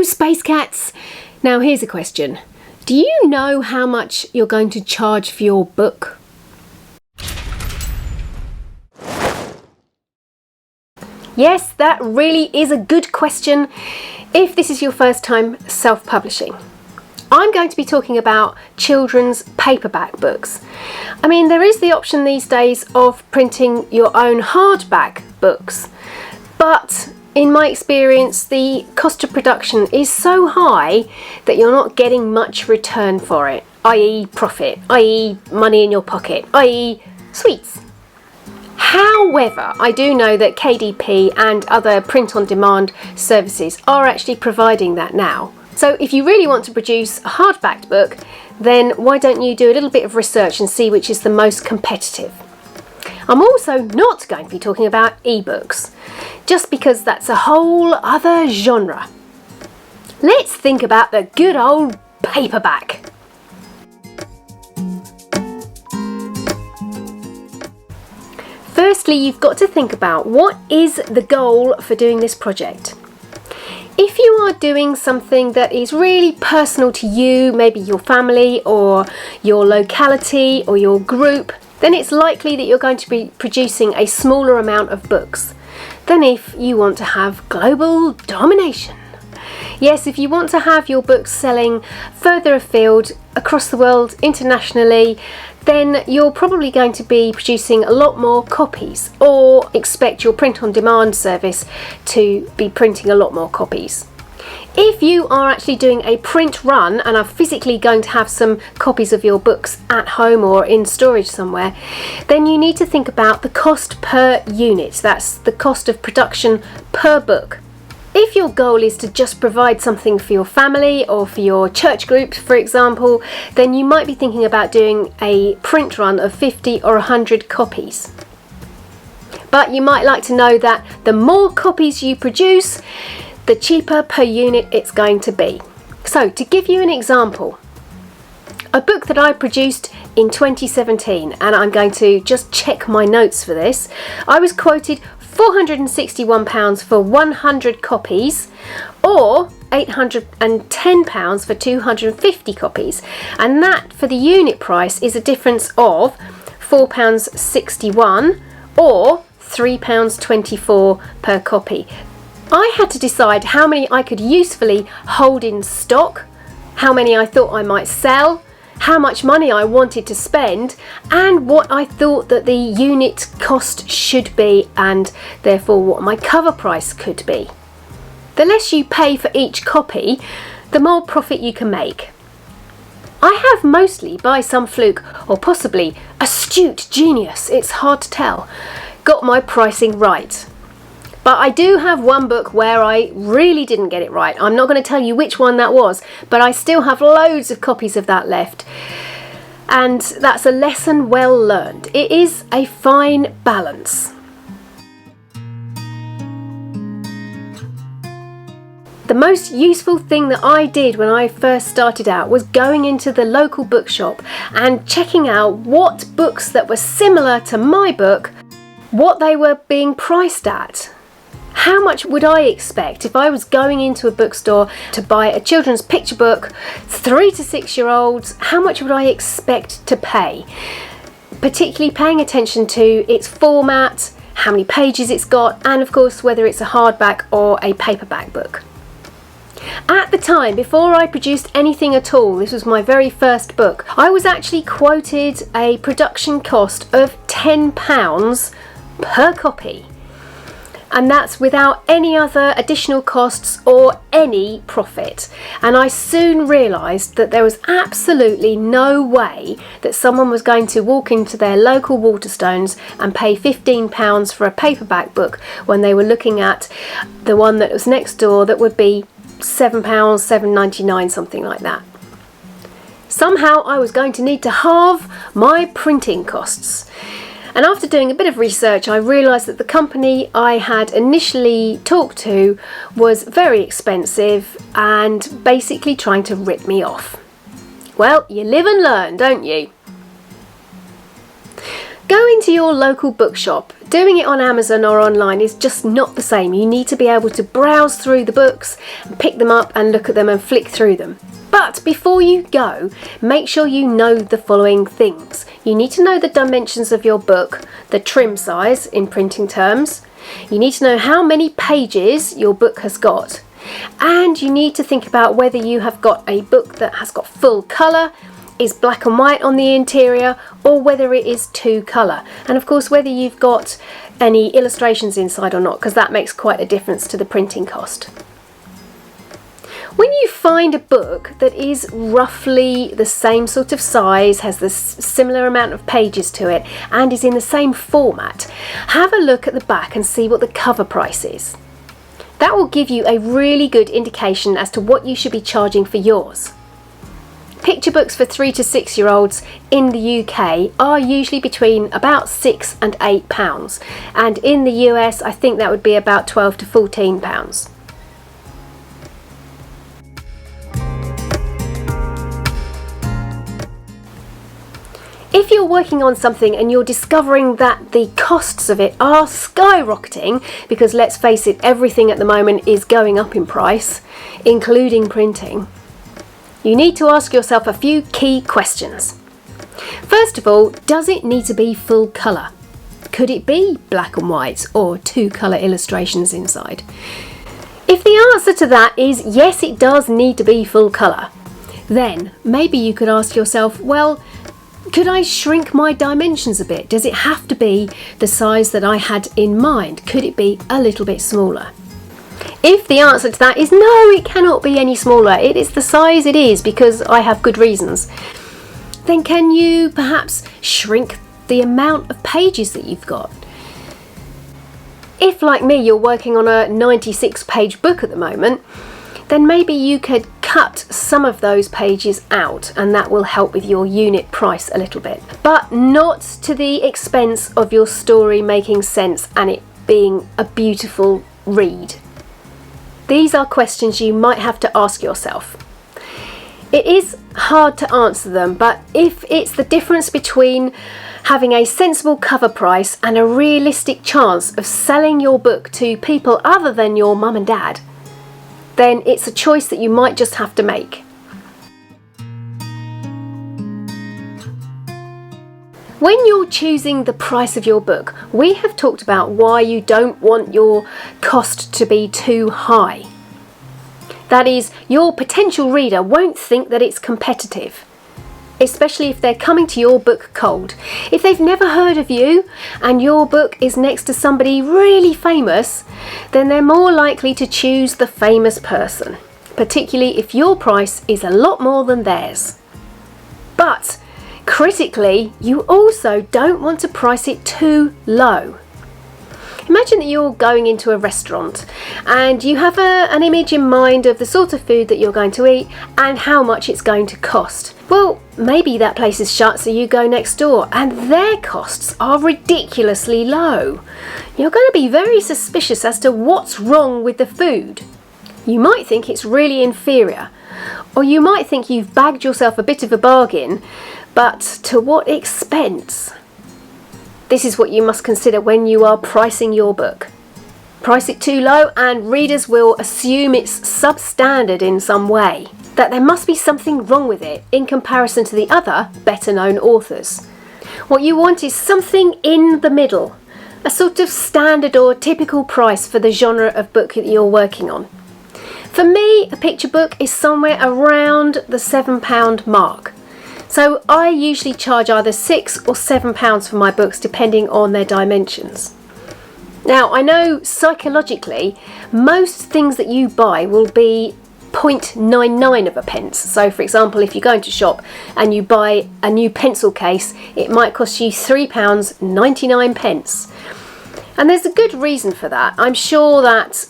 Space Cats! Now here's a question. Do you know how much you're going to charge for your book? Yes, that really is a good question if this is your first time self-publishing. I'm going to be talking about children's paperback books. I mean, there is the option these days of printing your own hardback books, but in my experience, the cost of production is so high that you're not getting much return for it, i.e. profit, i.e. money in your pocket, i.e. sweets. However, I do know that KDP and other print-on-demand services are actually providing that now. So if you really want to produce a hardbacked book, then why don't you do a little bit of research and see which is the most competitive. I'm also not going to be talking about ebooks, just because that's a whole other genre. Let's think about the good old paperback. Firstly, you've got to think about what is the goal for doing this project. If you are doing something that is really personal to you, maybe your family or your locality or your group, then it's likely that you're going to be producing a smaller amount of books than if you want to have global domination. Yes, if you want to have your books selling further afield, across the world, internationally, then you're probably going to be producing a lot more copies, or expect your print-on-demand service to be printing a lot more copies. If you are actually doing a print run and are physically going to have some copies of your books at home or in storage somewhere, then you need to think about the cost per unit. That's the cost of production per book. If your goal is to just provide something for your family or for your church group, for example, then you might be thinking about doing a print run of 50 or 100 copies. But you might like to know that the more copies you produce, the cheaper per unit it's going to be. So, to give you an example, a book that I produced in 2017, and I'm going to just check my notes for this, I was quoted £461 for 100 copies, or £810 for 250 copies, and that for the unit price is a difference of £4.61 or £3.24 per copy. I had to decide how many I could usefully hold in stock, how many I thought I might sell, how much money I wanted to spend, and what I thought that the unit cost should be, and therefore what my cover price could be. The less you pay for each copy, the more profit you can make. I have mostly, by some fluke or possibly astute genius, it's hard to tell, got my pricing right. But I do have one book where I really didn't get it right. I'm not going to tell you which one that was, but I still have loads of copies of that left. And that's a lesson well learned. It is a fine balance. The most useful thing that I did when I first started out was going into the local bookshop and checking out what books that were similar to my book, what they were being priced at. How much would I expect if I was going into a bookstore to buy a children's picture book, 3 to 6 year olds, how much would I expect to pay? Particularly paying attention to its format, how many pages it's got, and of course whether it's a hardback or a paperback book. At the time, before I produced anything at all, this was my very first book, I was actually quoted a production cost of £10 per copy. And that's without any other additional costs or any profit. And I soon realised that there was absolutely no way that someone was going to walk into their local Waterstones and pay £15 for a paperback book when they were looking at the one that was next door that would be £7, £7.99, something like that. Somehow I was going to need to halve my printing costs. And after doing a bit of research, I realised that the company I had initially talked to was very expensive and basically trying to rip me off. Well, you live and learn, don't you? Going to your local bookshop, doing it on Amazon or online is just not the same. You need to be able to browse through the books, and pick them up and look at them and flick through them. But before you go, make sure you know the following things. You need to know the dimensions of your book, the trim size in printing terms. You need to know how many pages your book has got. And you need to think about whether you have got a book that has got full colour, is black and white on the interior, or whether it is two colour. And of course whether you've got any illustrations inside or not, because that makes quite a difference to the printing cost. When you find a book that is roughly the same sort of size, has the similar amount of pages to it, and is in the same format, have a look at the back and see what the cover price is. That will give you a really good indication as to what you should be charging for yours. Picture books for 3 to 6 year olds in the UK are usually between about £6 and £8, and in the US I think that would be about £12 to £14. If you're working on something and you're discovering that the costs of it are skyrocketing, because let's face it, everything at the moment is going up in price, including printing, you need to ask yourself a few key questions. First of all, does it need to be full colour? Could it be black and white or two colour illustrations inside? If the answer to that is yes, it does need to be full colour, then maybe you could ask yourself, well, could I shrink my dimensions a bit? Does it have to be the size that I had in mind? Could it be a little bit smaller? If the answer to that is no, it cannot be any smaller, it is the size it is because I have good reasons, then can you perhaps shrink the amount of pages that you've got? If, like me, you're working on a 96-page book at the moment, then maybe you could cut some of those pages out, and that will help with your unit price a little bit, but not to the expense of your story making sense and it being a beautiful read. These are questions you might have to ask yourself. It is hard to answer them, but if it's the difference between having a sensible cover price and a realistic chance of selling your book to people other than your mum and dad, then it's a choice that you might just have to make. When you're choosing the price of your book, we have talked about why you don't want your cost to be too high. That is, your potential reader won't think that it's competitive, especially if they're coming to your book cold. If they've never heard of you and your book is next to somebody really famous, then they're more likely to choose the famous person, particularly if your price is a lot more than theirs. But critically, you also don't want to price it too low. Imagine that you're going into a restaurant and you have an image in mind of the sort of food that you're going to eat and how much it's going to cost. Well, maybe that place is shut, so you go next door and their costs are ridiculously low. You're going to be very suspicious as to what's wrong with the food. You might think it's really inferior, or you might think you've bagged yourself a bit of a bargain, but to what expense? This is what you must consider when you are pricing your book. Price it too low and readers will assume it's substandard in some way, that there must be something wrong with it in comparison to the other better known authors. What you want is something in the middle, a sort of standard or typical price for the genre of book that you're working on. For me, a picture book is somewhere around the £7 mark. So I usually charge either £6 or £7 for my books depending on their dimensions. Now I know psychologically most things that you buy will be 0.99 of a pence. So for example, if you go into a shop and you buy a new pencil case, it might cost you £3.99. And there's a good reason for that. I'm sure that,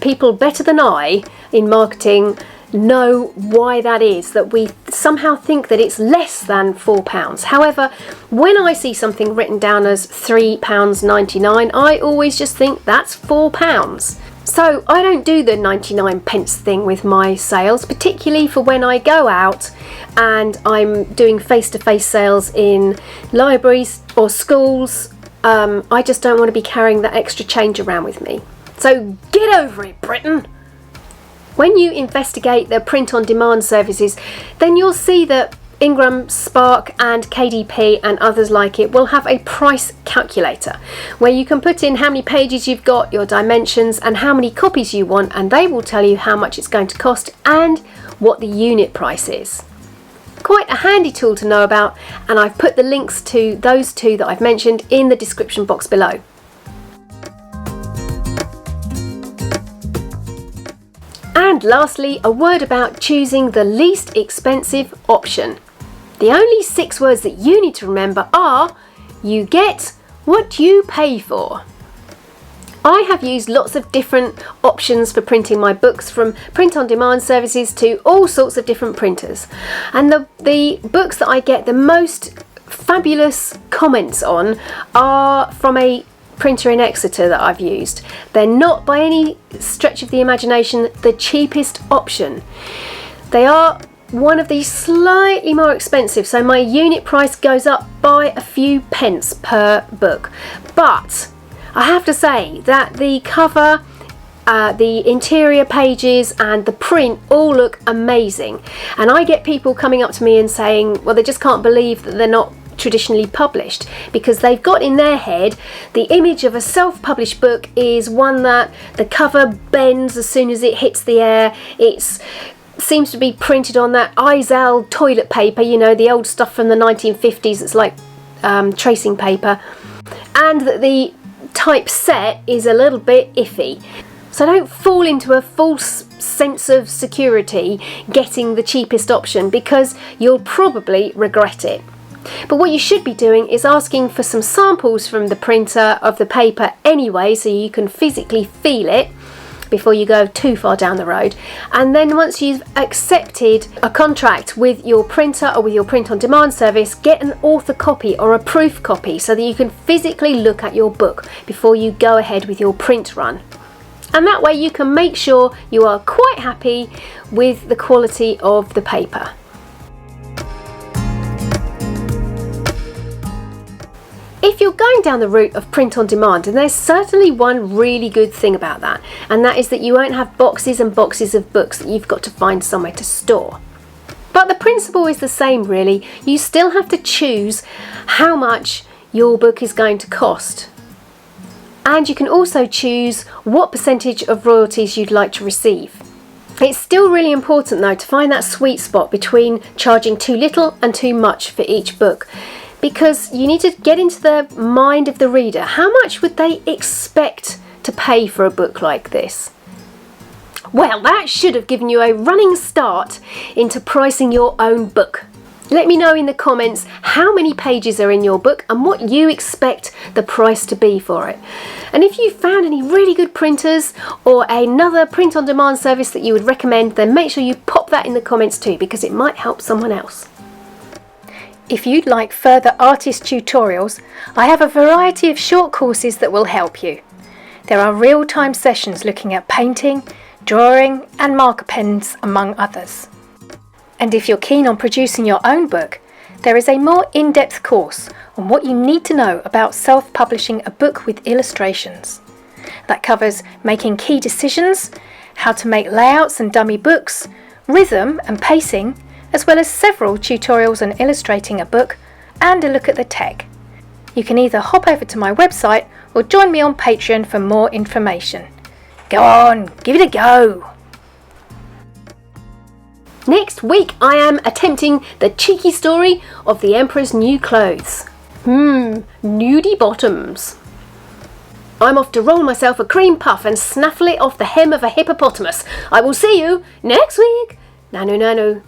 people better than I in marketing know why that is, that we somehow think that it's less than £4. However, when I see something written down as £3.99, I always just think that's £4. So I don't do the 99 pence thing with my sales, particularly for when I go out and I'm doing face-to-face sales in libraries or schools. I just don't want to be carrying that extra change around with me. So get over it, Britain! When you investigate the print-on-demand services, then you'll see that IngramSpark and KDP and others like it will have a price calculator where you can put in how many pages you've got, your dimensions and how many copies you want, and they will tell you how much it's going to cost and what the unit price is. Quite a handy tool to know about, and I've put the links to those two that I've mentioned in the description box below. And lastly, a word about choosing the least expensive option. The only 6 words that you need to remember are, you get what you pay for. I have used lots of different options for printing my books, from print-on-demand services to all sorts of different printers. And the books that I get the most fabulous comments on are from a printer in Exeter that I've used. They're not by any stretch of the imagination the cheapest option. They are one of these slightly more expensive, so my unit price goes up by a few pence per book. But I have to say that the cover, the interior pages and the print all look amazing, and I get people coming up to me and saying, well, they just can't believe that they're not traditionally published, because they've got in their head the image of a self-published book is one that the cover bends as soon as it hits the air. It's seems to be printed on that Izal toilet paper, you know, the old stuff from the 1950s. It's like tracing paper, and that the typeset is a little bit iffy. So don't fall into a false sense of security getting the cheapest option, because you'll probably regret it. But what you should be doing is asking for some samples from the printer of the paper anyway, so you can physically feel it before you go too far down the road. And then once you've accepted a contract with your printer or with your print-on-demand service, get an author copy or a proof copy so that you can physically look at your book before you go ahead with your print run. And that way you can make sure you are quite happy with the quality of the paper. If you're going down the route of print on demand, and there's certainly one really good thing about that, and that is that you won't have boxes and boxes of books that you've got to find somewhere to store. But the principle is the same really. You still have to choose how much your book is going to cost. And you can also choose what percentage of royalties you'd like to receive. It's still really important though to find that sweet spot between charging too little and too much for each book, because you need to get into the mind of the reader. How much would they expect to pay for a book like this? Well, that should have given you a running start into pricing your own book. Let me know in the comments how many pages are in your book and what you expect the price to be for it. And if you found any really good printers or another print-on-demand service that you would recommend, then make sure you pop that in the comments too, because it might help someone else. If you'd like further artist tutorials, I have a variety of short courses that will help you. There are real-time sessions looking at painting, drawing and marker pens, among others. And if you're keen on producing your own book, there is a more in-depth course on what you need to know about self-publishing a book with illustrations. That covers making key decisions, how to make layouts and dummy books, rhythm and pacing, as well as several tutorials on illustrating a book and a look at the tech. You can either hop over to my website or join me on Patreon for more information. Go on, give it a go! Next week I am attempting the cheeky story of the Emperor's new clothes. Nudie bottoms. I'm off to roll myself a cream puff and snaffle it off the hem of a hippopotamus. I will see you next week. Nanu nanu.